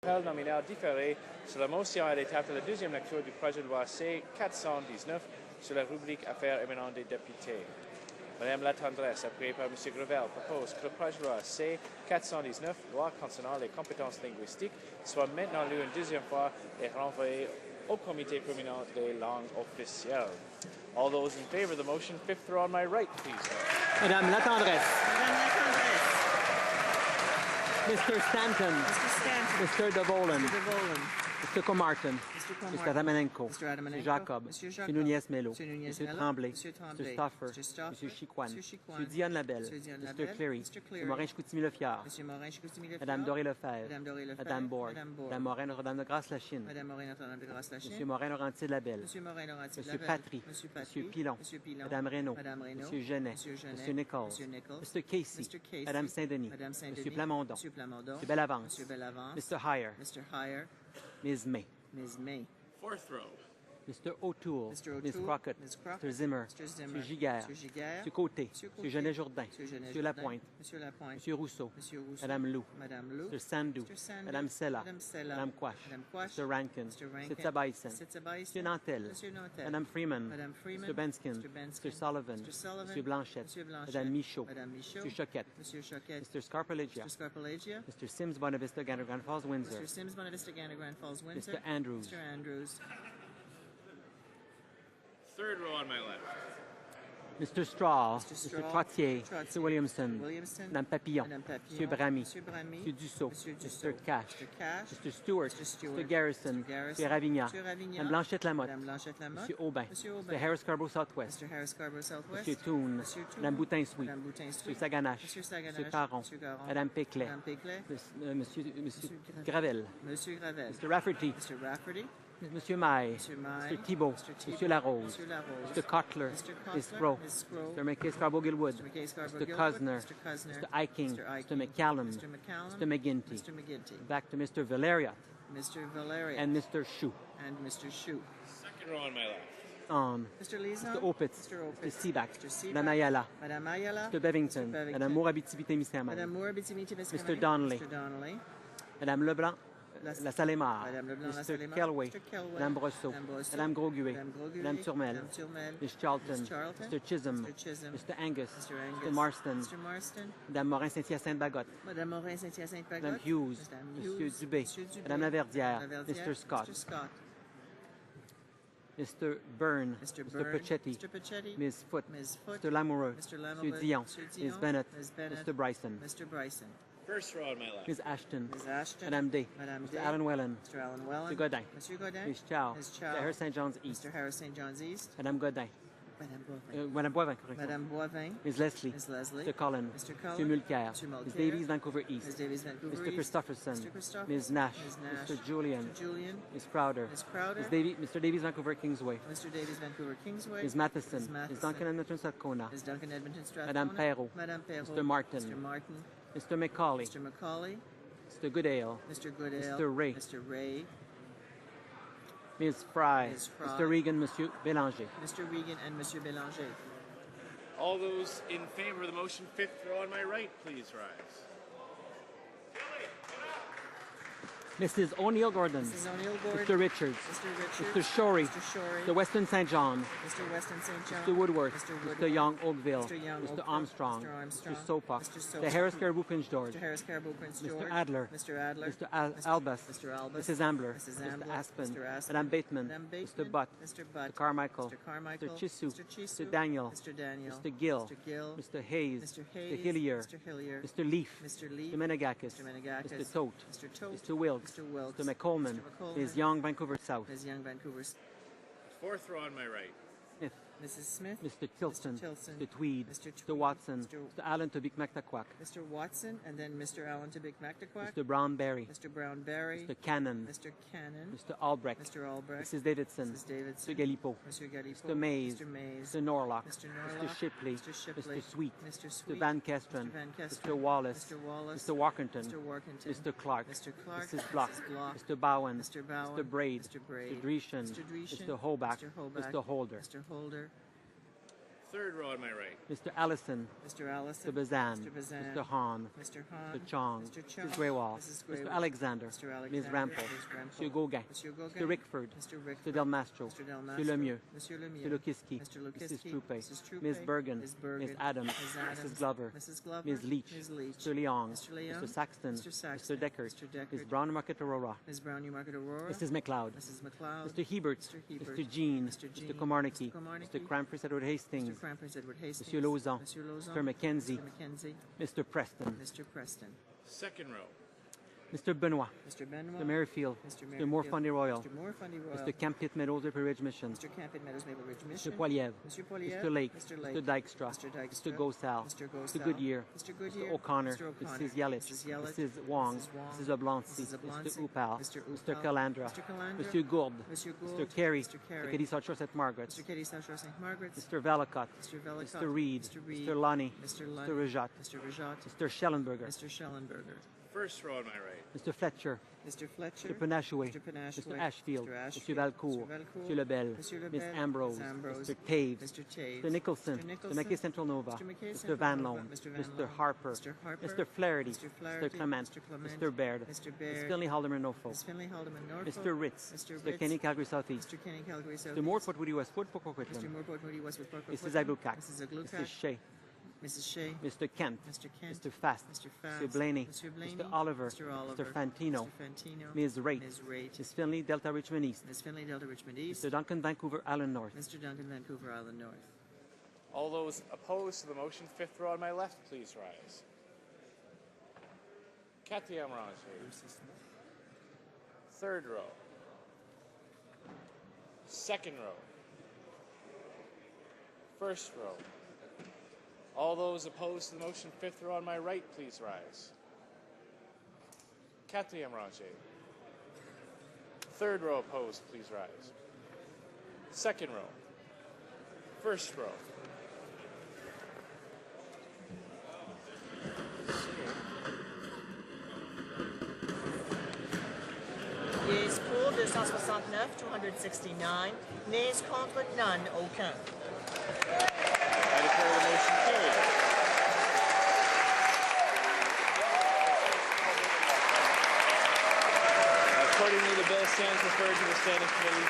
Appel nominal différé sur la motion à l'étape de la deuxième lecture du projet de loi C-419 sur la rubrique Affaires émanant des députés. Madame Latendresse, appuyée par M. Grevel, propose que le projet de loi C-419, loi concernant les compétences linguistiques, soit maintenant lu une deuxième fois et renvoyé au comité permanent des langues officielles. All those in favor of the motion, fifth row on my right, please. Madame Latendresse. Madame Latendresse. Mr. Stanton. Mr. Stanton. Mr. DeVolen. Mr. DeVolen. Mr. Comartin. Mr. Adamanenko. Mr. Adamanenko. Mr. Jacob. Mr. Mr. Jacob. Nunez Melo. Mr. Nunez Mr. Melo. Tremblay. Mr. Mr. Tremblay. Stoffer. Mr. Stoffer. Mr. Chicoine. Mr. Chicoine. Mr. Diane Labelle. Mr. Diane Mr. Labelle. Cleary. Mr. Cleary. Mr. Morin-Chicoutimi-Lefiard. Mr. Morin-Chicoutimi-Lefiard. Madame Doré-Lefebvre. Madame Doré-Lefebvre. Madame Borg. Madame Borg. Madame Morin Notre-Dame de Grâce-Lachine. Madame Morin Notre-Dame de Grâce-Lachine. Monsieur Morin-Laurentier-Labelle. Monsieur Morin-Laurentier Monsieur Labelle. Patry. Monsieur Patry. Monsieur Pilon. Monsieur Pilon. Madame Reynaud. Madame Reynaud. Monsieur Genet. Monsieur Genet. Monsieur Nichols. Monsieur Nichols. Mr. Casey. Mr. Casey. Madame Saint-Denis. Madame Saint-Denis. Monsieur Plamondon. Monsieur Plamondon. Monsieur Bellavance. Monsieur Bellavance. Mr. Heyer. Mr. Heyer. Ms. May. Ms. May. Fourth row. Mr. O'Toole. Mr. O'Toole. Ms. Crockett. Ms. Crockett. Mr. Zimmer. Mr. Zimmer. Mr. Giguère. Mr. Giguère. Monsieur Côté. Monsieur Côté. Monsieur Genet-Jourdain. Monsieur Genet Monsieur Jourdain. Lapointe. Monsieur Lapointe. Monsieur Rousseau. Monsieur Rousseau. Madame Lou. Madame Lou. Mr. Sandou. Mr. Sandou. Madame Sella. Madame Sella. Madame Quash. Madame Quash. Mr. Rankin. Mr. Rankin. Sitza Bison. Sitza Bison. Monsieur Nantel. Monsieur Nantel. Madame Freeman. Madame Freeman. Mr. Benskin. Mr. Benskin. Mr. Sullivan. Mr. Sullivan. Monsieur Blanchette. Monsieur Blanchette. Madame Michaud. Madame Michaud. Monsieur Choquette. Monsieur Choquette. Mr. Scarpalagia. Mr. Scarpalagia. Mr. Sims Bonavista Gander Grand Falls Windsor. Mr. Sims Bonavista Gander Grand Falls Windsor. Mr. Andrews. Mr. Andrews. Third row on my left. Mr. Straw. Mr. Mr. Straw. Trottier. Trottier. Mr. Williamson. Williamson. Madame Papillon. Madame Papillon. Monsieur Bramy. Monsieur Bramy. Monsieur Dussault. Monsieur Mr. Dussault. Cash. Mr. Cash. Mr. Stewart. Mr. Stewart. Mr. Garrison. Mr. Garrison. Monsieur Ravignan. Monsieur Ravignan. Madame Blanchette Lamotte. Madame Blanchette Lamotte. Monsieur Aubin. Monsieur Aubin. Mr. Harris Scarborough Southwest. Mr. Harris Scarborough Southwest. Monsieur Toon. Monsieur Toon. Madame Boutin-Sweet. Madame Boutin-Sweet. Monsieur Saganache. Monsieur Saganache. Monsieur Caron. Monsieur Caron. Madame Péclet. Madame Péclet. Monsieur Gravel. Monsieur Gravel. Mr. Rafferty. Mr. Rafferty. Monsieur Maille. Monsieur Maille. Mr. Thibault. Mr. Thibault. Monsieur Larose. Monsieur Larose. Mr. Cutler. Mr. Cutler. Ms. Scrow. Ms. Scrow. Mr. McKay Scarborough-Gilwood. Mr. McKay Scarborough Mr. Gilwood. Cusner. Mr. Cusner. Mr. Eiking. Mr. Eiking. Mr. McCallum. Mr. McCallum. Mr. McGinty. Mr. McGinty. Back to Mr. Valeriot. Mr. Valeria. And Mr. Shue. And Mr. Shue. Second row on my left. On. Mr. Lison. Mr. Opitz. Mr. Opitz. Mr. Seaback. Mr. Seaback. Madame Ayala. Madame Ayala. Mr. Bevington. Mr. Bevington. Madame Mourabiti-Témiscamingue. Madame Mourabiti Mr. Donnelly. Mr. Donnelly. Madame Leblanc. La Salémar. Madame Leblanc, La Mr. Salémar. Kelway. Mr. Kelway. Madame Brosseau. Madame Brosseau. Madame Grosguet. Madame Grosguet. Madame Turmel. Madame Turmel. Ms. Charlton. Ms. Charlton. Mr. Chisholm. Mr. Chisholm. Mr. Angus. Mr. Angus. Mr. Marston. Mr. Marston. Madame Morin-Saint-Hyacinthe-Bagotte. Madame Morin-Saint-Hyacinthe-Bagotte. Madame Hughes. Madame Monsieur Hughes. Dubé. Monsieur Dubé. Madame Laverdière. Laverdière. Mr. Scott. Mr. Scott. Mr. Byrne. Mr. Mr. Byrne. Pachetti. Mr. Pachetti. Ms. Foote. Ms. Foote. Mr. Lamoureux. Mr. Lamoureux. Mr. Dion. Mr. Ms. Dion. Bennett. Ms. Bennett. Mr. Bryson. Mr. Bryson. First row on my left. Ms. Ashton. Ms. Ashton. Madame Day. Madame Mr. Day. Alan Wellen. Mr. Alan Wellen. Mr. Godin. Monsieur Godin. Ms. Chow. Ms. Mr. Chow. Harris St. John's East. Mr. Harris St. John's East. Madame Godin. Madame Boivin. Madame Boivin, correction. Madame Boivin. Ms. Leslie. Ms. Leslie. Mr. Cullen. Mr. Cullen. Mr. Mulcair. Mr. Mulcair. Ms. Davies, Vancouver Ms. East. Davies, Vancouver Mr. East. Christopherson. Mr. Christopherson. Ms. Nash. Ms. Nash. Mr. Julian. Mr. Julian. Ms. Crowder. Ms. Crowder. Mr. Davies, Vancouver Kingsway. Mr. Davies, Vancouver Kingsway. Ms. Matheson. Ms. Matheson. Ms. Duncan Edmonton Strathcona. Ms. Duncan Edmonton Strathcona. Madame Perrault. Madame Perrault. Mr. Martin. Mr. Martin. Mr. McCauley. Mr. Macaulay. Mr. Goodale. Mr. Goodale. Mr. Ray. Mr. Ray. Ms. Fry. Ms. Fry. Mr. Regan, Monsieur Bélanger. Mr. Regan and Monsieur Bélanger. All those in favor of the motion, fifth row on my right, please rise. Mrs. O'Neill Gordon. Mrs. O'Neill Gordon. Mr. Richards. Mr. Richards. Mr. Shorey. Mr. Shorey. Mr. Weston St. John. Mr. Weston St. John. Mr. Woodworth. Mr. Woodworth. Mr. Young Oakville. Mr. Young Mr. Oakville. Armstrong. Mr. Armstrong. Mr. Sopak. Mr. Sopak. The Harris Caribou Prince George. Mr. Harris Caribou Prince George. Mr. Adler. Mr. Adler. Mr. Albus. Mr. Albus. Mrs. Ambler. Mrs. Mr. Ambler. Aspen. Mr. Aspen. Madame Bateman. Madame Bateman. Mr. Butt. Mr. Butt. Mr. Carmichael. Mr. Carmichael. Mr. Chisu. Mr. Chisu. Mr. Daniel. Mr. Daniel. Mr. Gill. Mr. Gill. Mr. Hayes. Mr. Hayes. Mr. Hillier. Mr. Hillier. Mr. Leaf. Mr. Leaf. Mr. Menegakis. Mr. Menegakis. Mr. Tote. Mr. Tote. Mr. Wilkes. Mr. Wilkes. Mr. McColeman. Mr. McColeman. Ms. Young, Vancouver South. Ms. Young, Vancouver. Fourth row on my right. Smith. Mrs. Smith. Mr. Tilson. Mr. Tilson. Mr. Tweed. Mr. Mr. Tweed. Watson. Mr. Mr. Allen Tobik Mactaquac. Mr. Watson, and then Mr. Allen Tobik Mactaquac. Mr. Brownberry. Mr. Brownberry. Mr. Cannon. Mr. Cannon. Mr. Albrecht. Mr. Albrecht. Mrs. Davidson. Mrs. Davidson. Mr. Galipo. Mr. Galipo. Mr. Mays. Mr. Mays. Mr. Norlock. Mr. Norlock. Mr. Shipley. Mr. Shipley. Mr. Sweet. Mr. Mr. Sweet. Van Kesteren. Mr. Van Kesteren. Mr. Wallace. Mr. Wallace. Mr. Walkerton. Mr. Workington. Mr. Clark. Mr. Clark. Mrs. Block. Mrs. Block. Mr. Bowen. Mr. Bowen. Mr. Braid. Mr. Braid. Mr. Dreeshen. Mr. Dreeshen. Mr. Hoback. Mr. Hoback. Mr. Holder. Mr. Holder. Third row on my right. Mr. Allison, Mr. Allison. Mr. Bazan, Mr. Bazan. Mr. Hahn, Mr. Hahn. Mr. Chong, Mr. Chong. Mrs. Greywall, Mrs. Mr. Greywall. Alexander, Mr. Ms. Alexander. Rampel, Ms. Rampel. Mr. Gauguin, Mr. Gauguin. Mr. Rickford, Mr. Rickford. Mr. Del Mastro, Mr. Del Mr. Lemieux, Monsieur Lemieux. Mr. Lukiski, Mr. Mrs. Lukiski. Troupe, Mrs. Troupe. Ms. Bergen, Ms. Bergen. Ms. Adams, Ms. Adams. Mrs. Glover, Mrs. Glover. Ms. Leach, Ms. Leach. Mr. Leong, Mr. Leong. Mr. Saxton, Mr. Saxton. Mr. Deckard, Mr. Deckard. Ms. Brown Market Aurora, Ms. Brown Newmarket Aurora. Mrs. McLeod, Mrs. McLeod. Mr. Hebert, Mr. Hebert. Mr. Jean, Mr. Jean. Mr. Komarnicki, Mr. Komarnicki. Mr. Crampers Edward Hastings, Mr. Crampers Edward Hastings. Monsieur Lauzon, Monsieur Lauzon. Mr. Mackenzie, Mr. Mackenzie. Mr. Preston, Mr. Preston. Second row. Mr. Benoit, Mr. Benoit. Mr. Merrifield, Mr. Mr. Moore-Fundy Royal, Mr. Moore-Fundy Royal. Mr. Campit Meadows Upper Ridge Mission, Mr. Campit Meadows Maple Ridge Mr. Mission. Poiliev, Mr. Poiliev. Mr. Lake, Mr. Lake. Mr. Dykstra, Mr. Dykstra. Mr. Gosal, Mr. Gosal. Mr. Goodyear, Mr. Goodyear. Mr. O'Connor, Mr. O'Connor. Mrs. Yelich, Mrs. Yelich. Mrs. Wong, Mrs. Wong. Mrs. Oblonsky, Mrs. Oblonsky. Mr. Upal, Mr. Mr. Upal. Calandra, Mr. Calandra. Mr. Gourde, Mr. Gould. Mr. Carey, Mr. Carey. Mr. Caddy South Shore St. Margaret's, Mr. Katie South Shore St. Margaret's. Mr. Valacott, Mr. Velicott. Mr. Reed, Mr. Reed. Mr. Lonnie, Mr. Lunny. Mr. Rajat, Mr. Rajat. Mr. Schellenberger, Mr. Schellenberger. First row on my right. Mr. Fletcher, Mr. Fletcher. Mr. Panashue, Mr. Panashue. Mr. Ashfield, Mr. Mr. Ashfield. Valcourt, Mr. Valcourt. Mr. Lebel, Mr. Lebel. Miss Ambrose, Miss Ambrose. Mr. Taves, Mr. Taves. Mr. Nicholson, Mr. Mr. Nicholson. Mackay Central Nova, Mr. Mackay Mr. Central Van Nova. Loan, Mr. Van Mr. Loan. Harper, Mr. Harper. Mr. Flaherty, Mr. Flaherty. Mr. Clement, Mr. Clement. Mr. Baird, Mr. Ms. Baird. Finley Haldeman Norfolk, Ms. Finley Haldeman Norfolk. Mr. Ritz, Mr. Mr. Ritz. Kenny Calgary Southeast, Mr. Kenny Calgary South. Mr. Morport Woody Westwood, Port Mr. Coquitlam, Moorport Moody Westwood Park. Mrs. Aglukac, Mrs. Aglukac. Mrs. Shea, Mrs. Shea. Mr. Kent, Mr. Kent. Mr. Fast, Mr. Fast. Mr. Blaney, Mr. Blaney. Mr. Oliver, Mr. Oliver. Mr. Fantino, Mr. Fantino. Ms. Raitt, Ms. Raitt. Ms. Finley Delta Richmond East, Ms. Finley Delta Richmond East. Mr. Duncan Vancouver Island North, Mr. Duncan Vancouver Island North. All those opposed to the motion, fifth row on my left, please rise. Quatrième rangée. Third row. Second row. First row. All those opposed to the motion, fifth row on my right, please rise. Quatrième rangée. Third row opposed, please rise. Second row. First row. Yeas pour 269, 269. Nays contre none, aucun. I declare the motion carried. Accordingly, the bill stands referred to the Standing Committee